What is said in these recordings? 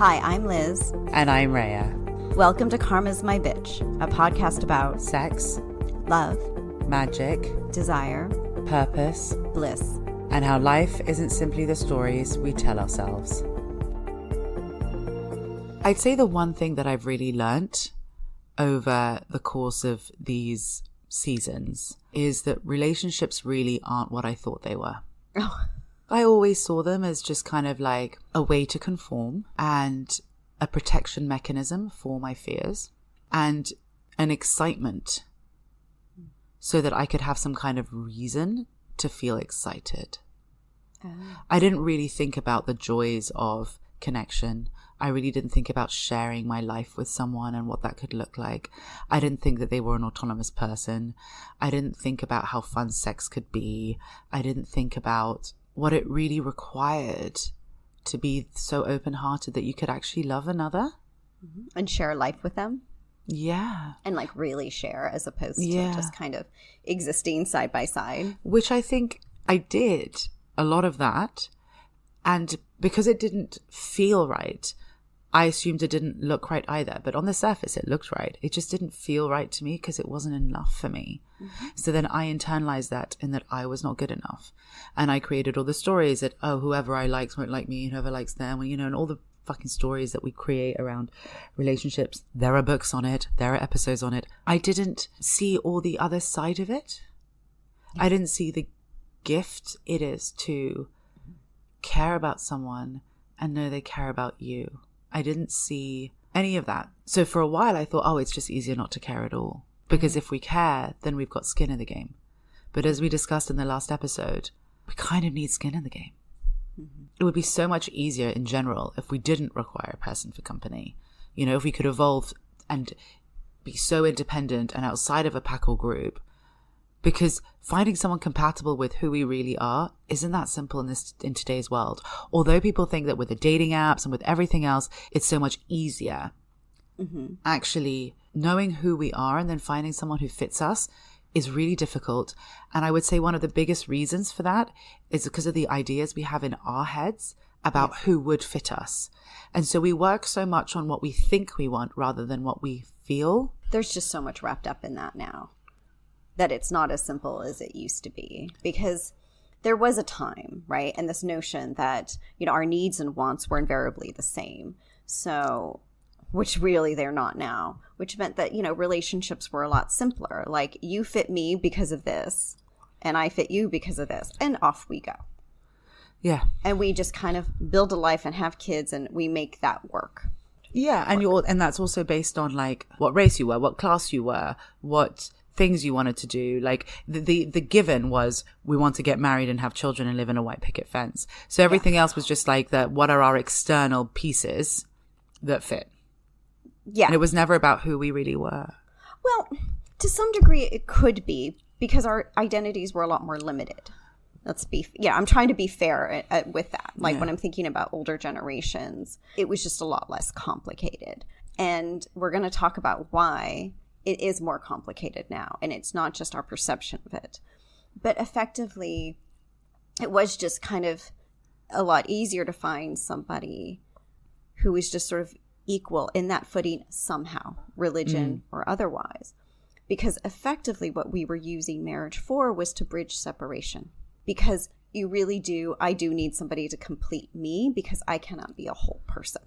Hi, I'm Liz. And I'm Rhea. Welcome to Karma's My Bitch, a podcast about sex, love, magic, desire, purpose, bliss, and how life isn't simply the stories we tell ourselves. I'd say the one thing that I've really learnt over the course of these seasons is that relationships really aren't what I thought they were. Oh. I always saw them as just kind of like a way to conform and a protection mechanism for my fears and an excitement so that I could have some kind of reason to feel excited. I didn't really think about the joys of connection. I really didn't think about sharing my life with someone and what that could look like. I didn't think that they were an autonomous person. I didn't think about how fun sex could be. I didn't think about what it really required to be so open-hearted that you could actually love another. And share life with them. Yeah. And like really share as opposed to just kind of existing side by side. Which I think I did a lot of that. And because it didn't feel right, I assumed it didn't look right either. But on the surface, it looked right. It just didn't feel right to me because it wasn't enough for me. Mm-hmm. So then I internalized that in that I was not good enough. And I created all the stories that, oh, whoever I like won't like me, and whoever likes them, and all the fucking stories that we create around relationships. There are books on it. There are episodes on it. I didn't see all the other side of it. I didn't see the gift it is to care about someone and know they care about you. I didn't see any of that. So for a while I thought, oh, it's just easier not to care at all. Because if we care, then we've got skin in the game. But as we discussed in the last episode, we kind of need skin in the game. Mm-hmm. It would be so much easier in general if we didn't require a person for company. If we could evolve and be so independent and outside of a pack or group. Because finding someone compatible with who we really are isn't that simple in today's world. Although people think that with the dating apps and with everything else, it's so much easier. Mm-hmm. Actually, knowing who we are and then finding someone who fits us is really difficult. And I would say one of the biggest reasons for that is because of the ideas we have in our heads about who would fit us. And so we work so much on what we think we want rather than what we feel. There's just so much wrapped up in that now, that it's not as simple as it used to be, because there was a time, right? And this notion that, our needs and wants were invariably the same. So, which really they're not now, which meant that, relationships were a lot simpler. Like, you fit me because of this and I fit you because of this, and off we go. Yeah. And we just kind of build a life and have kids and we make that work. Yeah. And that's also based on like what race you were, what class you were, what things you wanted to do. Like the given was we want to get married and have children and live in a white picket fence. So everything else was just like what are our external pieces that fit. Yeah. And it was never about who we really were. Well, to some degree it could be, because our identities were a lot more limited. I'm trying to be fair with that. Like when I'm thinking about older generations, it was just a lot less complicated. And we're going to talk about why it is more complicated now, and it's not just our perception of it. But effectively, it was just kind of a lot easier to find somebody who is just sort of equal in that footing somehow, religion or otherwise. Because effectively what we were using marriage for was to bridge separation. Because I do need somebody to complete me, because I cannot be a whole person.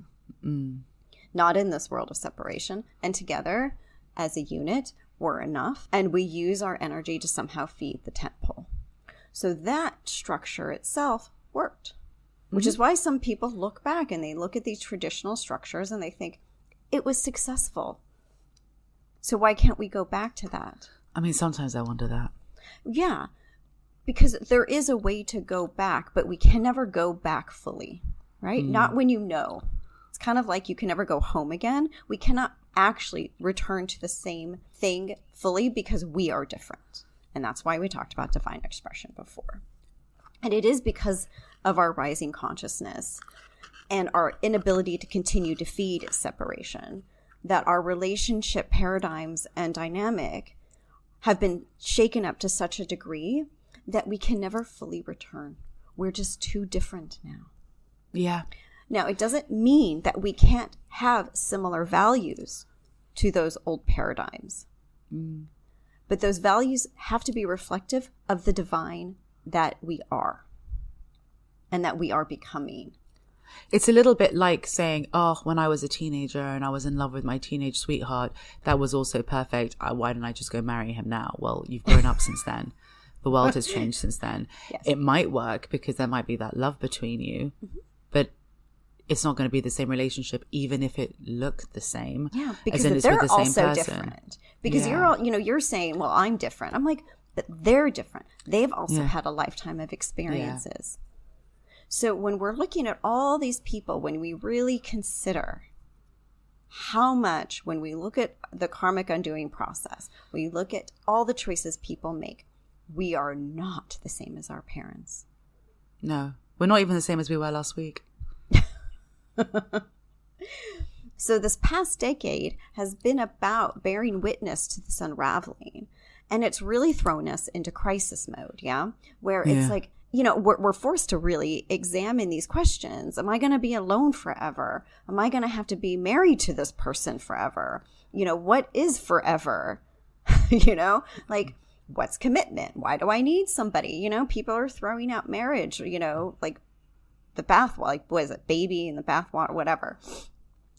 Not in this world of separation. And together, as a unit, we're enough, and we use our energy to somehow feed the tent pole. So that structure itself worked, which is why some people look back and they look at these traditional structures and they think it was successful. So why can't we go back to that? I mean, sometimes I wonder that. Yeah, because there is a way to go back, but we can never go back fully, right? Not when It's kind of like you can never go home again. We cannot actually return to the same thing fully because we are different. And that's why we talked about divine expression before. And it is because of our rising consciousness and our inability to continue to feed separation that our relationship paradigms and dynamic have been shaken up to such a degree that we can never fully return. We're just too different now. Yeah. Now, it doesn't mean that we can't have similar values to those old paradigms. But those values have to be reflective of the divine that we are and that we are becoming. It's a little bit like saying, oh, when I was a teenager and I was in love with my teenage sweetheart, that was also perfect. Why didn't I just go marry him now? Well, you've grown up since then. The world has changed since then. Yes. It might work because there might be that love between you, but it's not going to be the same relationship, even if it looked the same. Yeah, because as in it's they're with the same also person. different. Because Yeah. you're all, you're saying, well, I'm different. I'm like, but they're different. They've also had a lifetime of experiences. So when we're looking at all these people, when we really consider how much, when we look at the karmic undoing process, we look at all the choices people make, we are not the same as our parents. No, we're not even the same as we were last week. So this past decade has been about bearing witness to this unraveling. And it's really thrown us into crisis mode, where it's like, we're forced to really examine these questions. Am I going to be alone forever? Am I going to have to be married to this person forever? What is forever? Like, what's commitment? Why do I need somebody? People are throwing out marriage, like the bath, like, what is it, baby in the bathwater, whatever.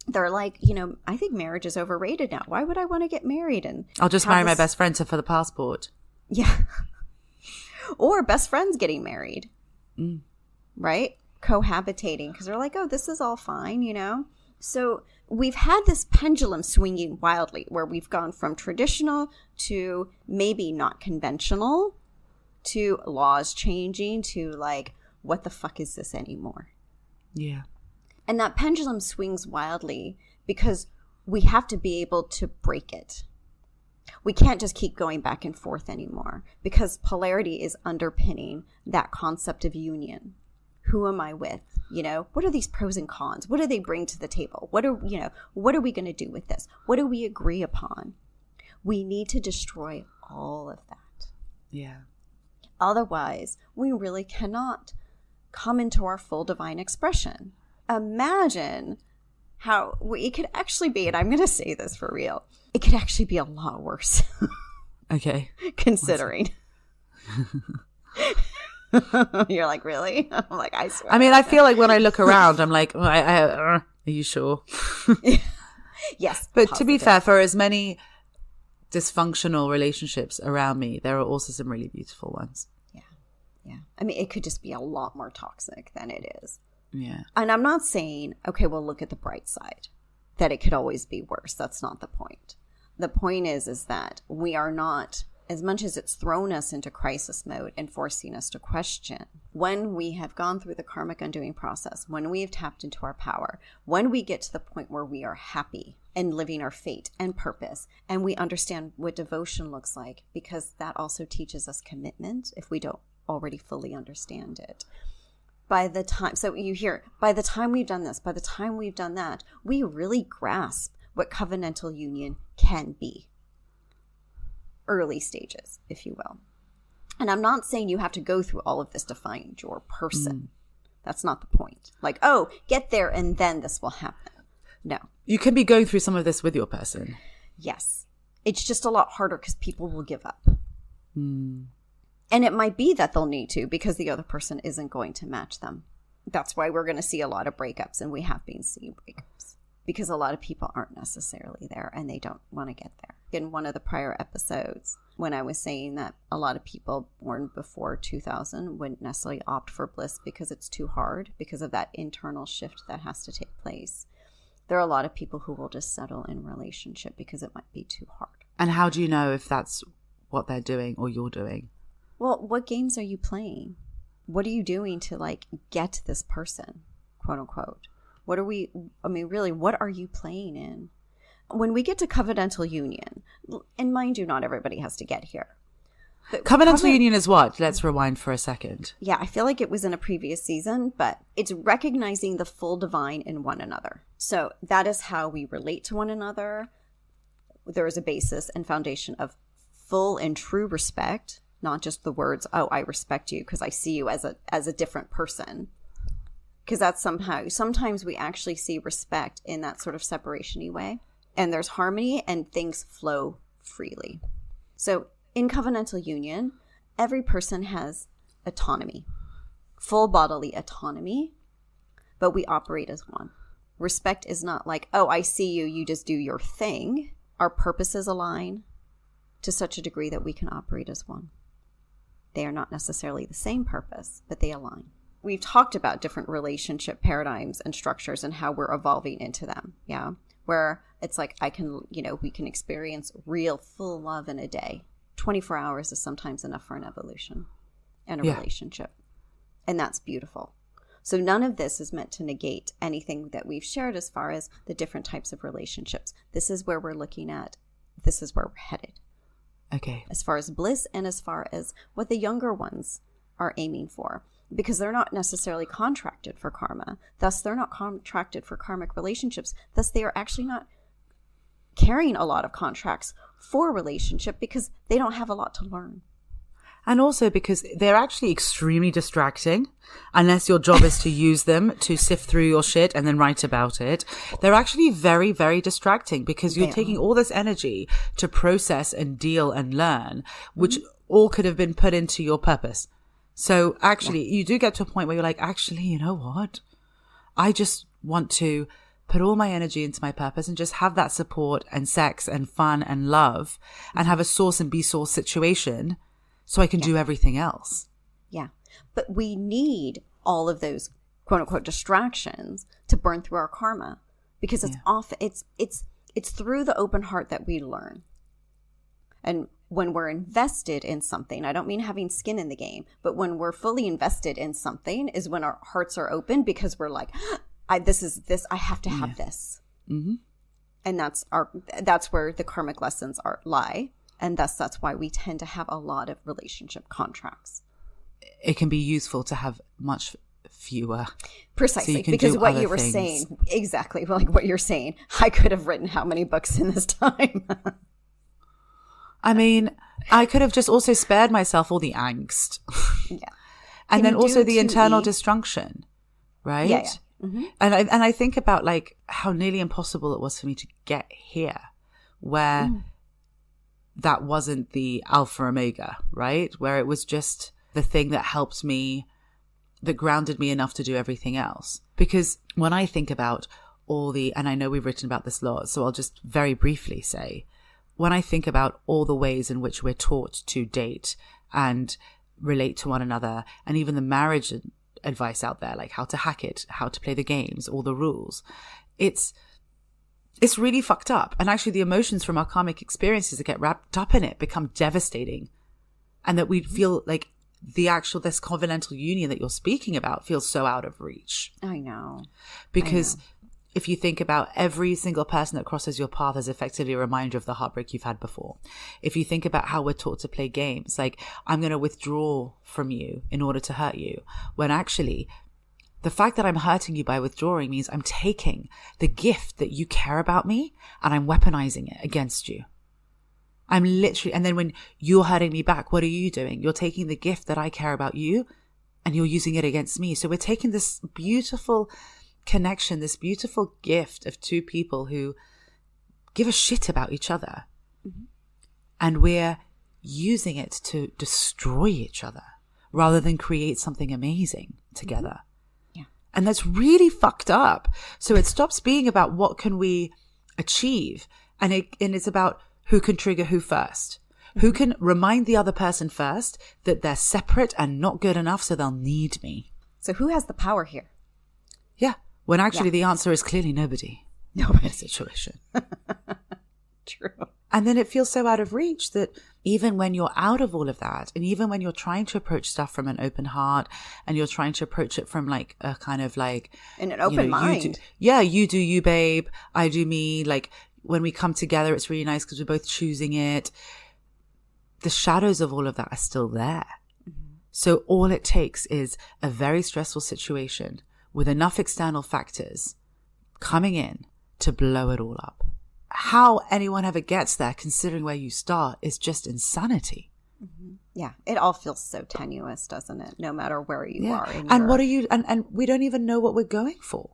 They're like, I think marriage is overrated now. Why would I want to get married? And I'll just marry my best friend for the passport. Yeah. Or best friends getting married. Right? Cohabitating. Because they're like, oh, this is all fine, So we've had this pendulum swinging wildly where we've gone from traditional to maybe not conventional to laws changing to like, what the fuck is this anymore? Yeah. And that pendulum swings wildly because we have to be able to break it. We can't just keep going back and forth anymore because polarity is underpinning that concept of union. Who am I with? What are these pros and cons? What do they bring to the table? What are we going to do with this? What do we agree upon? We need to destroy all of that. Yeah. Otherwise, we really cannot come into our full divine expression. Imagine how it could actually be, and I'm going to say this for real, it could actually be a lot worse. Okay. Considering. You're like, really? I'm like, I swear. I mean, I feel like when I look around, I'm like, are you sure? Yes. But to be fair, for as many dysfunctional relationships around me, there are also some really beautiful ones. Yeah. I mean, it could just be a lot more toxic than it is. Yeah. And I'm not saying, okay, well, look at the bright side, that it could always be worse. That's not the point. The point is that we are not, as much as it's thrown us into crisis mode and forcing us to question, when we have gone through the karmic undoing process, when we have tapped into our power, when we get to the point where we are happy and living our fate and purpose, and we understand what devotion looks like, because that also teaches us commitment if we don't already fully understand it. By the time we've done this, by the time we've done that, we really grasp what covenantal union can be. Early stages, if you will. And I'm not saying you have to go through all of this to find your person. That's not the point. Like, oh, get there and then this will happen. No. You can be going through some of this with your person. Yes. It's just a lot harder because people will give up. And it might be that they'll need to because the other person isn't going to match them. That's why we're going to see a lot of breakups, and we have been seeing breakups because a lot of people aren't necessarily there and they don't want to get there. In one of the prior episodes, when I was saying that a lot of people born before 2000 wouldn't necessarily opt for bliss because it's too hard, because of that internal shift that has to take place. There are a lot of people who will just settle in relationship because it might be too hard. And how do you know if that's what they're doing or you're doing? Well, what games are you playing? What are you doing to like get this person, quote unquote? What are you playing in? When we get to covenantal union, and mind you, not everybody has to get here. But Covenantal union is what? Let's rewind for a second. Yeah, I feel like it was in a previous season, but it's recognizing the full divine in one another. So that is how we relate to one another. There is a basis and foundation of full and true respect. Not just the words, oh, I respect you because I see you as a different person. Because that's sometimes we actually see respect in that sort of separation-y way. And there's harmony and things flow freely. So in covenantal union, every person has autonomy, full bodily autonomy, but we operate as one. Respect is not like, oh, I see you, you just do your thing. Our purposes align to such a degree that we can operate as one. They are not necessarily the same purpose, but they align. We've talked about different relationship paradigms and structures and how we're evolving into them. Yeah. Where it's like we can experience real full love in a day. 24 hours is sometimes enough for an evolution and a relationship. And that's beautiful. So none of this is meant to negate anything that we've shared as far as the different types of relationships. This is where we're looking at. This is where we're headed. Okay. As far as bliss and as far as what the younger ones are aiming for. Because they're not necessarily contracted for karma. Thus, they're not contracted for karmic relationships. Thus, they are actually not carrying a lot of contracts for relationship because they don't have a lot to learn. And also because they're actually extremely distracting, unless your job is to use them to sift through your shit and then write about it. They're actually very, very distracting because you're taking all this energy to process and deal and learn, which all could have been put into your purpose. So actually, you do get to a point where you're like, actually, you know what? I just want to put all my energy into my purpose and just have that support and sex and fun and love and have a source and be source situation so I can do everything else. Yeah. But we need all of those quote unquote distractions to burn through our karma because it's often it's through the open heart that we learn. And when we're invested in something, I don't mean having skin in the game, but when we're fully invested in something is when our hearts are open because we're like, I have to have this. Mm-hmm. And that's where the karmic lessons lie. And thus that's why we tend to have a lot of relationship contracts. It can be useful to have much fewer. Precisely, so because what you were saying, exactly like what you're saying, I could have written how many books in this time? I mean, I could have just also spared myself all the angst. Yeah. And then also the internal dysfunction, right? Yeah. Mm-hmm. And I think about like how nearly impossible it was for me to get here where that wasn't the alpha omega, right? Where it was just the thing that helped me, that grounded me enough to do everything else. Because when I think about and I know we've written about this a lot, so I'll just very briefly say, when I think about all the ways in which we're taught to date and relate to one another, and even the marriage advice out there, like how to hack it, how to play the games, all the rules, it's really fucked up. And actually the emotions from our karmic experiences that get wrapped up in it become devastating. And that we feel like this covenantal union that you're speaking about feels so out of reach. I know. Because if you think about every single person that crosses your path as effectively a reminder of the heartbreak you've had before. If you think about how we're taught to play games, like I'm going to withdraw from you in order to hurt you, when actually the fact that I'm hurting you by withdrawing means I'm taking the gift that you care about me and I'm weaponizing it against you. I'm literally, and then when you're hurting me back, what are you doing? You're taking the gift that I care about you and you're using it against me. So we're taking this beautiful connection, this beautiful gift of two people who give a shit about each other. Mm-hmm. And we're using it to destroy each other rather than create something amazing together. Mm-hmm. Yeah. And that's really fucked up. So it stops being about what can we achieve. And it's about who can trigger who first. Mm-hmm. Who can remind the other person first that they're separate and not good enough, so they'll need me. So who has the power here? Yeah. When actually the answer is clearly nobody. Nobody. In a situation. True. And then it feels so out of reach that even when you're out of all of that, and even when you're trying to approach stuff from an open heart, and you're trying to approach it from like a kind of like... in an open mind. You do you, babe. I do me. Like when we come together, it's really nice because we're both choosing it. The shadows of all of that are still there. Mm-hmm. So all it takes is a very stressful situation with enough external factors coming in to blow it all up. How anyone ever gets there, considering where you start, is just insanity. Mm-hmm. Yeah, it all feels so tenuous, doesn't it? No matter where you are. And what are you, and we don't even know what we're going for,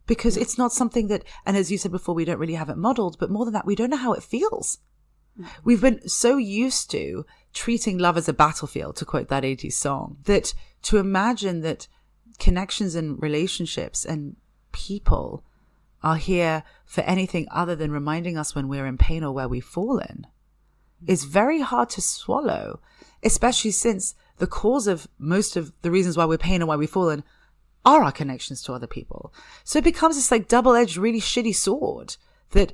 because it's not something that, and as you said before, we don't really have it modeled, but more than that, we don't know how it feels. We've been so used to treating love as a battlefield, to quote that 80s song, that to imagine that connections and relationships and people are here for anything other than reminding us when we're in pain or where we've fallen is very hard to swallow, especially since the cause of most of the reasons why we're pain and why we've fallen are our connections to other people. So it becomes this like double-edged, really shitty sword that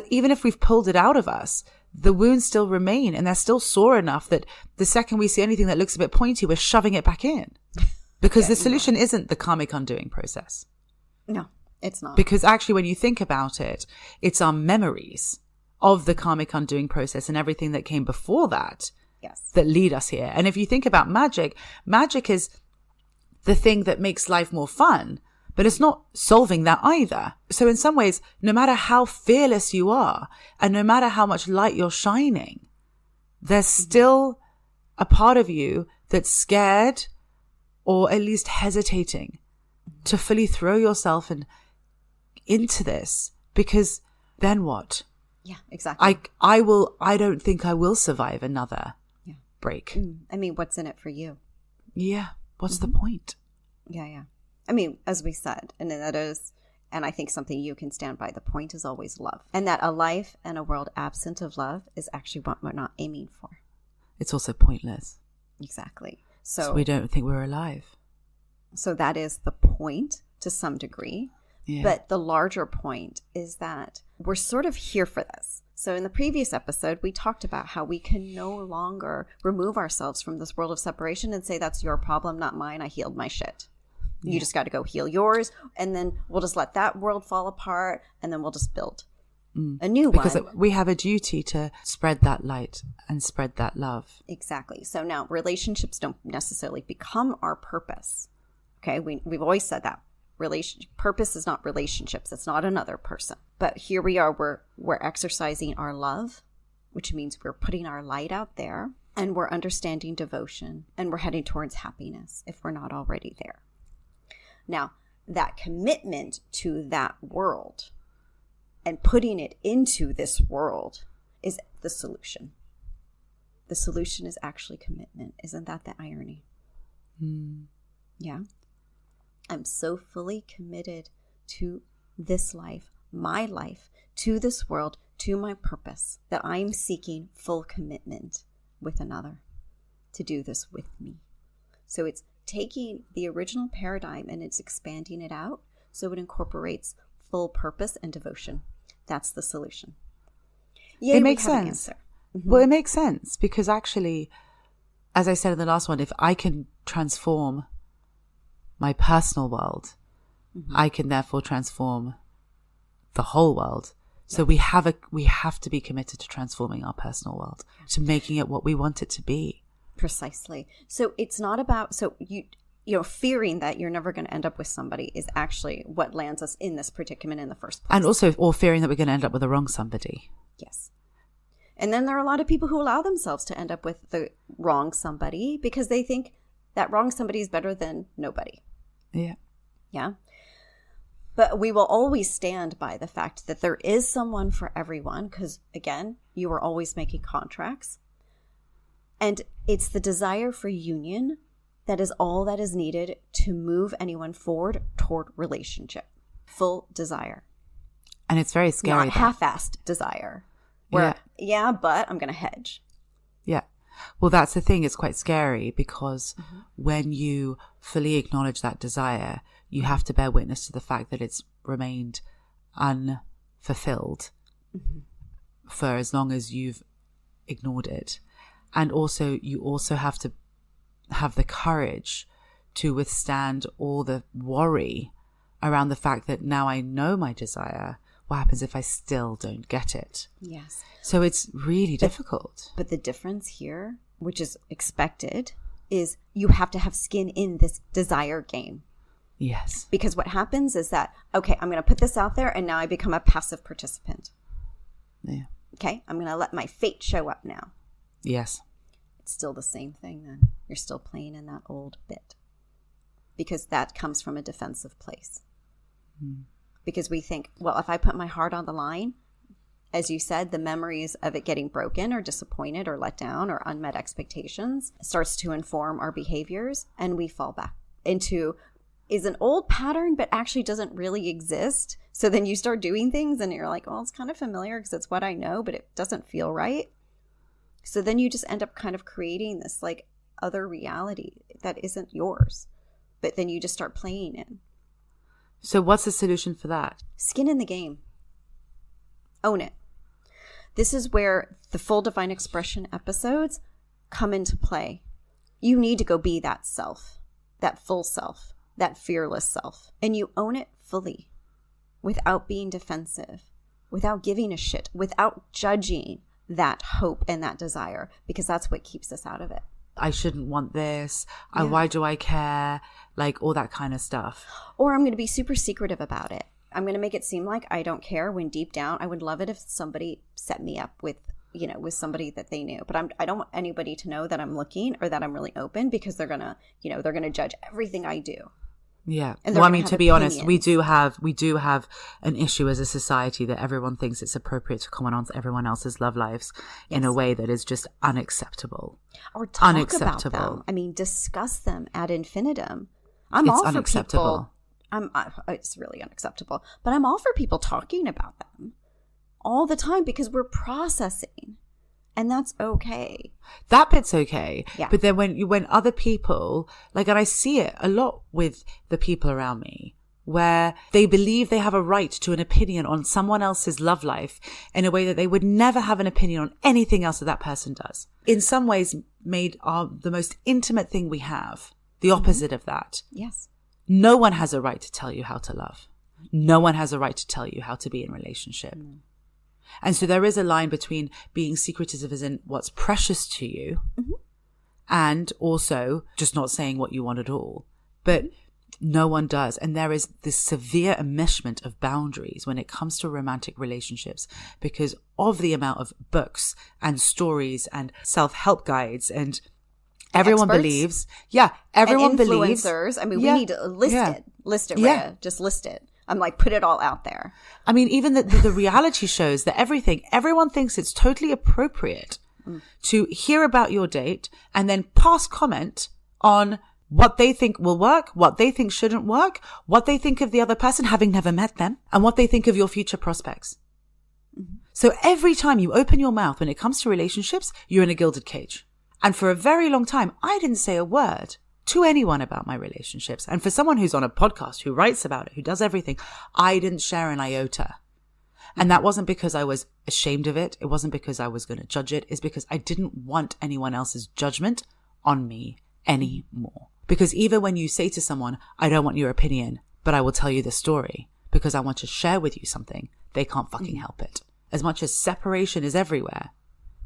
even if we've pulled it out of us, the wounds still remain, and they're still sore enough that the second we see anything that looks a bit pointy, we're shoving it back in. Because the solution isn't the karmic undoing process. No, it's not. Because actually, when you think about it, it's our memories of the karmic undoing process and everything that came before that that lead us here. And if you think about magic, magic is the thing that makes life more fun, but it's not solving that either. So in some ways, no matter how fearless you are, and no matter how much light you're shining, there's still a part of you that's scared or at least hesitating to fully throw yourself into this, because then what? Yeah, exactly. I don't think I will survive another break. I mean, what's in it for you? Yeah. What's the point? Yeah. I mean, as we said, and that is, and I think something you can stand by, the point is always love. And that a life and a world absent of love is actually what we're not aiming for. It's also pointless. Exactly. So we don't think we're alive. So that is the point to some degree. Yeah. But the larger point is that we're sort of here for this. So in the previous episode, we talked about how we can no longer remove ourselves from this world of separation and say, that's your problem, not mine. I healed my shit. You just got to go heal yours. And then we'll just let that world fall apart. And then we'll just build a new because one. Because we have a duty to spread that light and spread that love. Exactly. So now relationships don't necessarily become our purpose. Okay. We've always said that. Purpose is not relationships. It's not another person. But here we are. We're exercising our love, which means we're putting our light out there, and we're understanding devotion, and we're heading towards happiness if we're not already there. Now, that commitment to that world and putting it into this world is the solution. The solution is actually commitment. Isn't that the irony? Yeah. I'm so fully committed to this life, my life, to this world, to my purpose, that I'm seeking full commitment with another to do this with me. So it's taking the original paradigm and it's expanding it out so it incorporates full purpose and devotion. That's the solution. Yay, it makes sense. Well, it makes sense because actually, as I said in the last one, if I can transform my personal world, I can therefore transform the whole world. So we have to be committed to transforming our personal world, to making it what we want it to be. Precisely. So it's not about, so you know, fearing that you're never going to end up with somebody is actually what lands us in this predicament in the first place. And also, or fearing that we're going to end up with the wrong somebody. Yes. And then there are a lot of people who allow themselves to end up with the wrong somebody because they think that wrong somebody is better than nobody. Yeah. Yeah. But we will always stand by the fact that there is someone for everyone because, again, you are always making contracts. And it's the desire for union that is all that is needed to move anyone forward toward relationship. Full desire. And it's very scary. Not half-assed desire. Where, but I'm going to hedge. Yeah. Well, that's the thing. It's quite scary because when you fully acknowledge that desire, you have to bear witness to the fact that it's remained unfulfilled for as long as you've ignored it. And also, you also have to have the courage to withstand all the worry around the fact that now I know my desire. What happens if I still don't get it? Yes. So it's really difficult. But the difference here, which is expected, is you have to have skin in this desire game. Yes. Because what happens is that, okay, I'm going to put this out there and now I become a passive participant. Yeah. Okay, I'm going to let my fate show up now. Yes. It's still the same thing then. You're still playing in that old bit. Because that comes from a defensive place. Because we think, well, if I put my heart on the line, as you said, the memories of it getting broken or disappointed or let down or unmet expectations starts to inform our behaviors, and we fall back into is an old pattern but actually doesn't really exist. So then you start doing things and you're like, well, it's kind of familiar because it's what I know, but it doesn't feel right. So then you just end up kind of creating this like other reality that isn't yours, but then you just start playing in. So what's the solution for that? Skin in the game. Own it. This is where the full divine expression episodes come into play. You need to go be that self, that full self, that fearless self. And you own it fully without being defensive, without giving a shit, without judging that hope and that desire, because that's what keeps us out of it. I shouldn't want this. Why do I care? Like all that kind of stuff. Or I'm going to be super secretive about it. I'm going to make it seem like I don't care when deep down I would love it if somebody set me up with, you know, with somebody that they knew. But I don't want anybody to know that I'm looking or that I'm really open, because they're going to, you know, they're going to judge everything I do. Yeah. And well, I mean, to be honest, we do have an issue as a society that everyone thinks it's appropriate to comment on everyone else's love lives in a way that is just unacceptable. Or talk about them. I mean, discuss them ad infinitum. It's all unacceptable. For people. It's really unacceptable. But I'm all for people talking about them all the time because we're processing. And that's okay. That bit's okay. Yeah. But then when other people, like, and I see it a lot with the people around me, where they believe they have a right to an opinion on someone else's love life in a way that they would never have an opinion on anything else that person does. In some ways, made the most intimate thing we have the opposite of that. Yes. No one has a right to tell you how to love. No one has a right to tell you how to be in a relationship. And so there is a line between being secretive as in what's precious to you and also just not saying what you want at all. But no one does. And there is this severe enmeshment of boundaries when it comes to romantic relationships because of the amount of books and stories and self-help guides and everyone believes. Yeah. Everyone believes. Influencers. I mean, we need to list it. List it, Rhea. Just list it. I'm like, put it all out there. I mean, even the reality shows that everyone thinks it's totally appropriate to hear about your date and then pass comment on what they think will work, what they think shouldn't work, what they think of the other person having never met them, and what they think of your future prospects. So every time you open your mouth when it comes to relationships, you're in a gilded cage. And for a very long time, I didn't say a word to anyone about my relationships. And for someone who's on a podcast, who writes about it, who does everything, I didn't share an iota. And that wasn't because I was ashamed of it. It wasn't because I was going to judge it. It's because I didn't want anyone else's judgment on me anymore. Because even when you say to someone, I don't want your opinion, but I will tell you the story because I want to share with you something, they can't fucking help it. As much as separation is everywhere,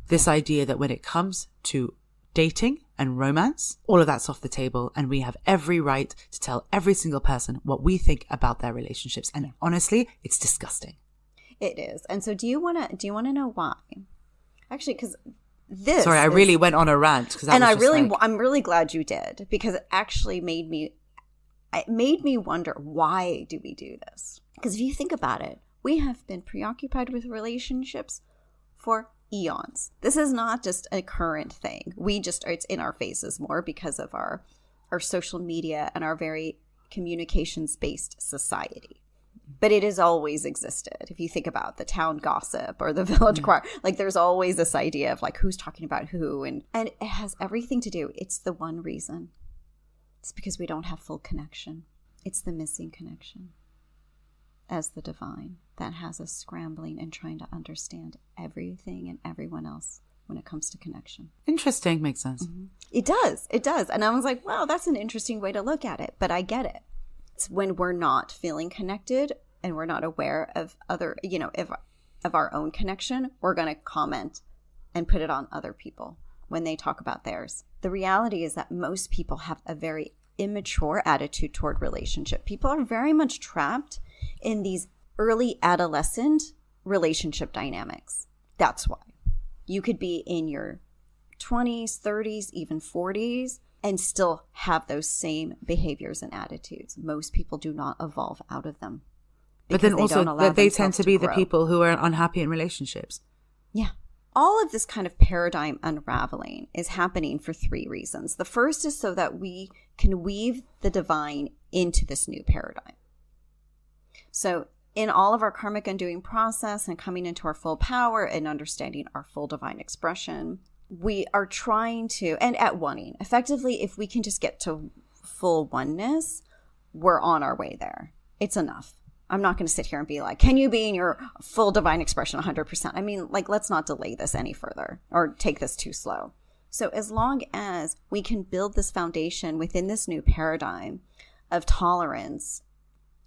this idea that when it comes to dating and romance, all of that's off the table, and we have every right to tell every single person what we think about their relationships. And honestly, it's disgusting. It is. And so do you want to know why? Actually, because this Sorry, I really went on a rant I'm really glad you did, because it actually made me wonder, why do we do this? Because if you think about it, we have been preoccupied with relationships for eons. This is not just a current thing. It's in our faces more because of our social media and our very communications-based society. But it has always existed. If you think about the town gossip or the village choir, like there's always this idea of like who's talking about who, and it has everything to do. It's the one reason. It's because we don't have full connection. It's the missing connection as the divine that has us scrambling and trying to understand everything and everyone else when it comes to connection. Interesting. Makes sense. It does. It does. And I was like, wow, that's an interesting way to look at it. But I get it. It's when we're not feeling connected and we're not aware of other, of our own connection, we're going to comment and put it on other people when they talk about theirs. The reality is that most people have a very immature attitude toward relationship. People are very much trapped in these early adolescent relationship dynamics. That's why. You could be in your 20s, 30s, even 40s, and still have those same behaviors and attitudes. Most people do not evolve out of them. But then also that they tend to be the grow. people who are unhappy in relationships. Yeah. All of this kind of paradigm unraveling is happening for 3 reasons. The first is so that we can weave the divine into this new paradigm. So in all of our karmic undoing process and coming into our full power and understanding our full divine expression, we are trying to, and at wanting, effectively, if we can just get to full oneness, we're on our way there. It's enough. I'm not going to sit here and be like, can you be in your full divine expression 100%? I mean, like, let's not delay this any further or take this too slow. So as long as we can build this foundation within this new paradigm of tolerance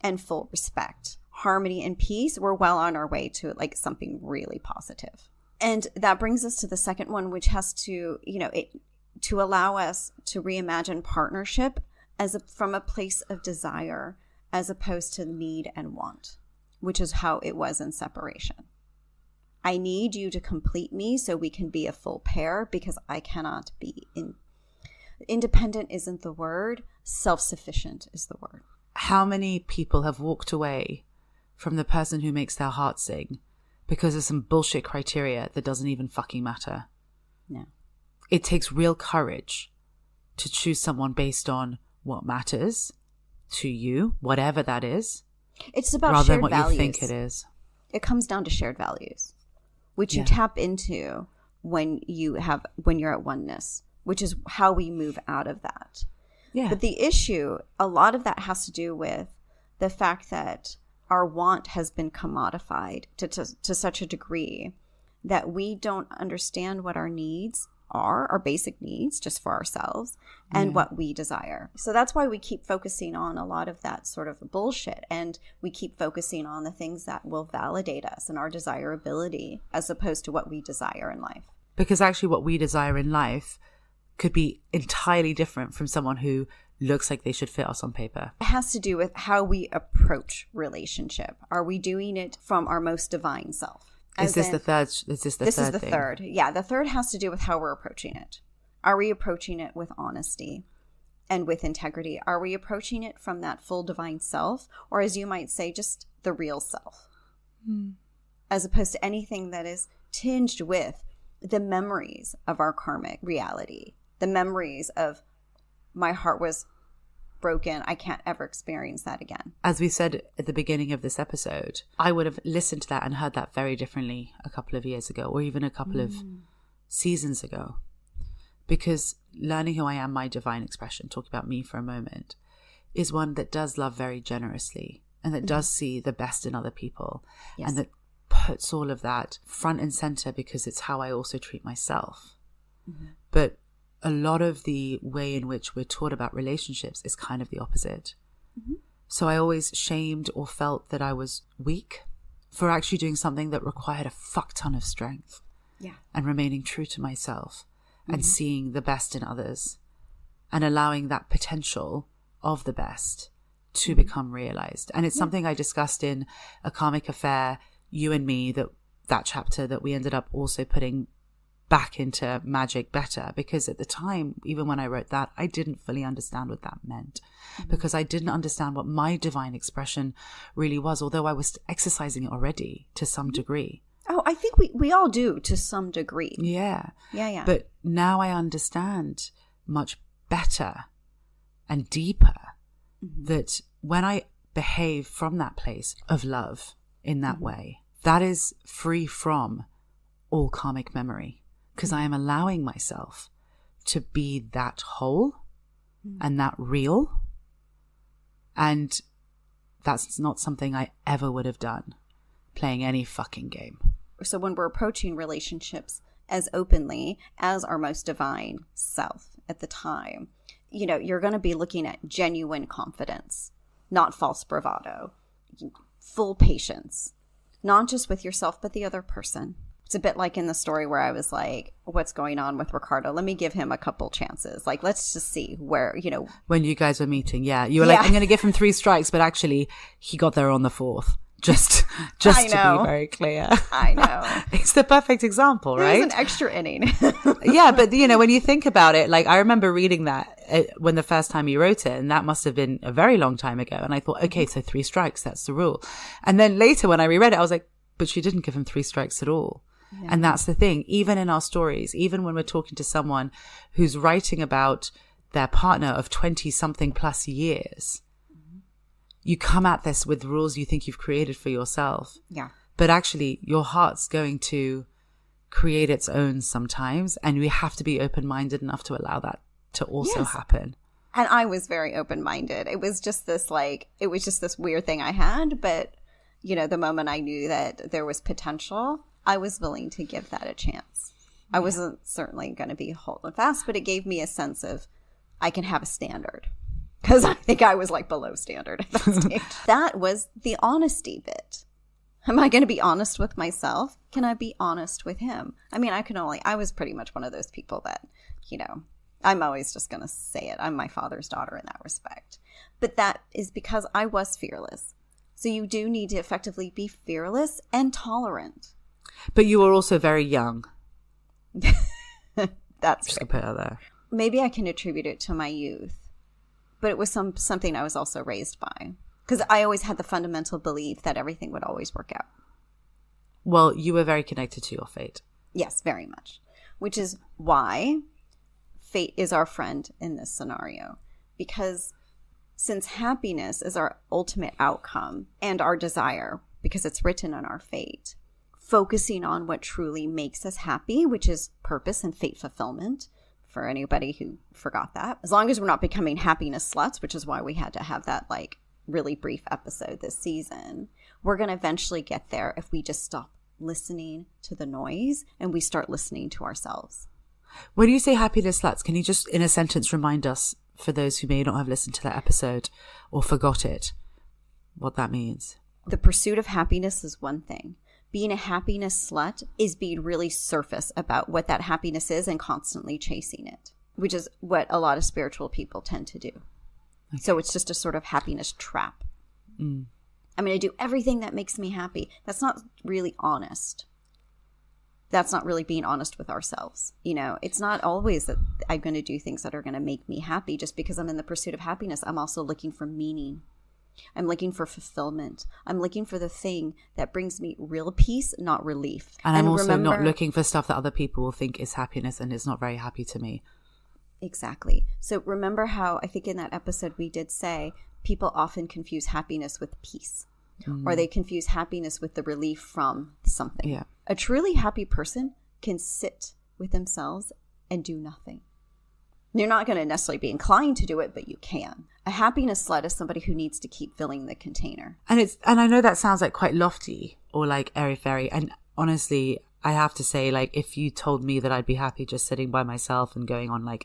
and full respect, harmony and peace, we're well on our way to like something really positive. And that brings us to the second one, which has to, to allow us to reimagine partnership from a place of desire as opposed to need and want, which is how it was in separation. I need you to complete me so we can be a full pair because I cannot be independent isn't the word, self-sufficient is the word. How many people have walked away from the person who makes their heart sing because of some bullshit criteria that doesn't even fucking matter? No. It takes real courage to choose someone based on what matters to you, whatever that is. It's about rather shared than what values. you think it is. It comes down to shared values, which you tap into when you're at oneness, which is how we move out of that. Yeah. But the issue, a lot of that has to do with the fact that our want has been commodified to such a degree that we don't understand what our needs are, our basic needs just for ourselves, and what we desire. So that's why we keep focusing on a lot of that sort of bullshit, and we keep focusing on the things that will validate us and our desirability as opposed to what we desire in life. Because actually what we desire in life could be entirely different from someone who looks like they should fit us on paper. It has to do with how we approach relationship. Are we doing it from our most divine self? Is this the third? This is the third. Yeah, the third has to do with how we're approaching it. Are we approaching it with honesty and with integrity? Are we approaching it from that full divine self, or as you might say, just the real self, as opposed to anything that is tinged with the memories of our karmic reality, the memories of my heart was broken, I can't ever experience that again. As we said at the beginning of this episode, I would have listened to that and heard that very differently a couple of years ago, or even a couple of seasons ago. Because learning who I am, my divine expression, talking about me for a moment, is one that does love very generously and that does see the best in other people, and that puts all of that front and center because it's how I also treat myself. But a lot of the way in which we're taught about relationships is kind of the opposite. So I always shamed or felt that I was weak for actually doing something that required a fuck ton of strength. And remaining true to myself and seeing the best in others and allowing that potential of the best to become realized. And it's something I discussed in A Karmic Affair, You and Me, that chapter that we ended up also putting back into Magic Better, because at the time, even when I wrote that, I didn't fully understand what that meant, because I didn't understand what my divine expression really was, although I was exercising it already to some degree. Oh, I think we all do to some degree. Yeah. Yeah. But now I understand much better and deeper that when I behave from that place of love in that way, that is free from all karmic memory, because I am allowing myself to be that whole and that real. And that's not something I ever would have done playing any fucking game. So when we're approaching relationships as openly as our most divine self at the time, you're going to be looking at genuine confidence, not false bravado, full patience, not just with yourself, but the other person. It's a bit like in the story where I was like, what's going on with Ricardo? Let me give him a couple chances. Like, let's just see where, When you guys were meeting, you were like, I'm going to give him 3 strikes, but actually he got there on the 4th. Just I to know. be very clear. I know. It's the perfect example, right? It's an extra inning. Yeah, but when you think about it, like I remember reading that when the first time you wrote it, and that must have been a very long time ago. And I thought, okay, so 3 strikes, that's the rule. And then later when I reread it, I was like, but she didn't give him 3 strikes at all. Yeah. And that's the thing. Even in our stories, even when we're talking to someone who's writing about their partner of 20 something plus years, you come at this with rules you think you've created for yourself. Yeah. But actually, your heart's going to create its own sometimes. And we have to be open-minded enough to allow that to also happen. And I was very open-minded. It was just this weird thing I had. But, the moment I knew that there was potential, I was willing to give that a chance. I wasn't certainly going to be holding fast, but it gave me a sense of I can have a standard. Because I think I was like below standard at that stage. That was the honesty bit. Am I going to be honest with myself? Can I be honest with him? I mean, I was pretty much one of those people that, I'm always just going to say it. I'm my father's daughter in that respect. But that is because I was fearless. So you do need to effectively be fearless and tolerant. But you were also very young. That's just to put it out there. Maybe I can attribute it to my youth. But it was something I was also raised by. Because I always had the fundamental belief that everything would always work out. Well, you were very connected to your fate. Yes, very much. Which is why fate is our friend in this scenario. Because since happiness is our ultimate outcome and our desire, because it's written in our fate, focusing on what truly makes us happy, which is purpose and fate fulfillment, for anybody who forgot that. As long as we're not becoming happiness sluts, which is why we had to have that really brief episode this season, we're going to eventually get there if we just stop listening to the noise and we start listening to ourselves. When you say happiness sluts, can you just in a sentence remind us, for those who may not have listened to that episode or forgot it, what that means? The pursuit of happiness is one thing. Being a happiness slut is being really surface about what that happiness is and constantly chasing it, which is what a lot of spiritual people tend to do. Okay. So it's just a sort of happiness trap. I'm going to do everything that makes me happy. That's not really honest. That's not really being honest with ourselves. It's not always that I'm going to do things that are going to make me happy. Just because I'm in the pursuit of happiness, I'm also looking for meaning. I'm looking for fulfillment. I'm looking for the thing that brings me real peace, not relief. And I'm also not looking for stuff that other people will think is happiness and is not very happy to me. Exactly. So remember how I think in that episode we did say people often confuse happiness with peace. Or they confuse happiness with the relief from something. Yeah. A truly happy person can sit with themselves and do nothing. You're not going to necessarily be inclined to do it, but you can. A happiness slut is somebody who needs to keep filling the container. And I know that sounds like quite lofty or like airy-fairy. And honestly, I have to say, if you told me that I'd be happy just sitting by myself and going on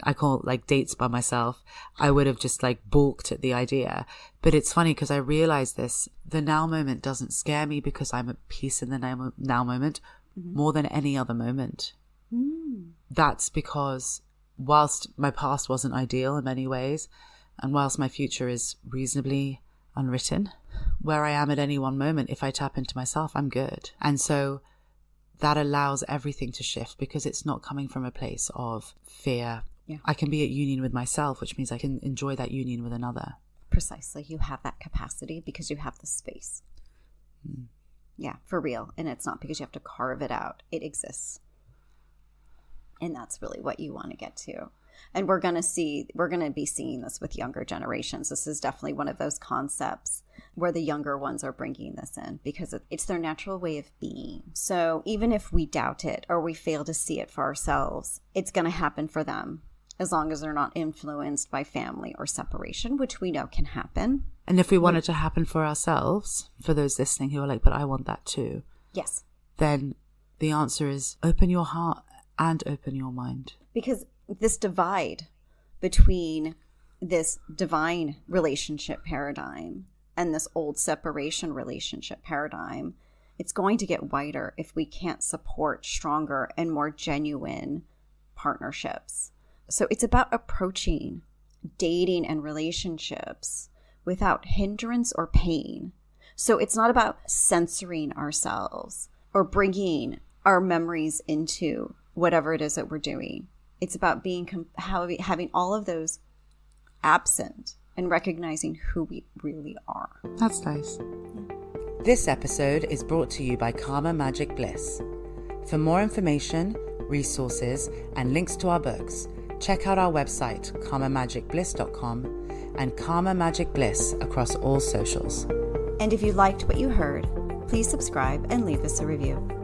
I call it dates by myself, I would have just balked at the idea. But it's funny because I realized this. The now moment doesn't scare me because I'm at peace in the now moment more than any other moment. That's because whilst my past wasn't ideal in many ways, and whilst my future is reasonably unwritten, where I am at any one moment, if I tap into myself, I'm good. And so that allows everything to shift because it's not coming from a place of fear. Yeah. I can be at union with myself, which means I can enjoy that union with another. Precisely. You have that capacity because you have the space. Yeah, for real. And it's not because you have to carve it out. It exists. And that's really what you want to get to. And we're going to be seeing this with younger generations. This is definitely one of those concepts where the younger ones are bringing this in because it's their natural way of being. So even if we doubt it or we fail to see it for ourselves, it's going to happen for them as long as they're not influenced by family or separation, which we know can happen. And if we want it to happen for ourselves, for those listening who are but I want that too. Yes. Then the answer is open your heart and open your mind. Because this divide between this divine relationship paradigm and this old separation relationship paradigm, it's going to get wider if we can't support stronger and more genuine partnerships. So it's about approaching dating and relationships without hindrance or pain, So it's not about censoring ourselves or bringing our memories into whatever it is that we're doing. It's about being having all of those absent and recognizing who we really are. That's nice. This episode is brought to you by Karma Magic Bliss. For more information, resources, and links to our books, check out our website, karmamagicbliss.com, and Karma Magic Bliss across all socials. And if you liked what you heard, please subscribe and leave us a review.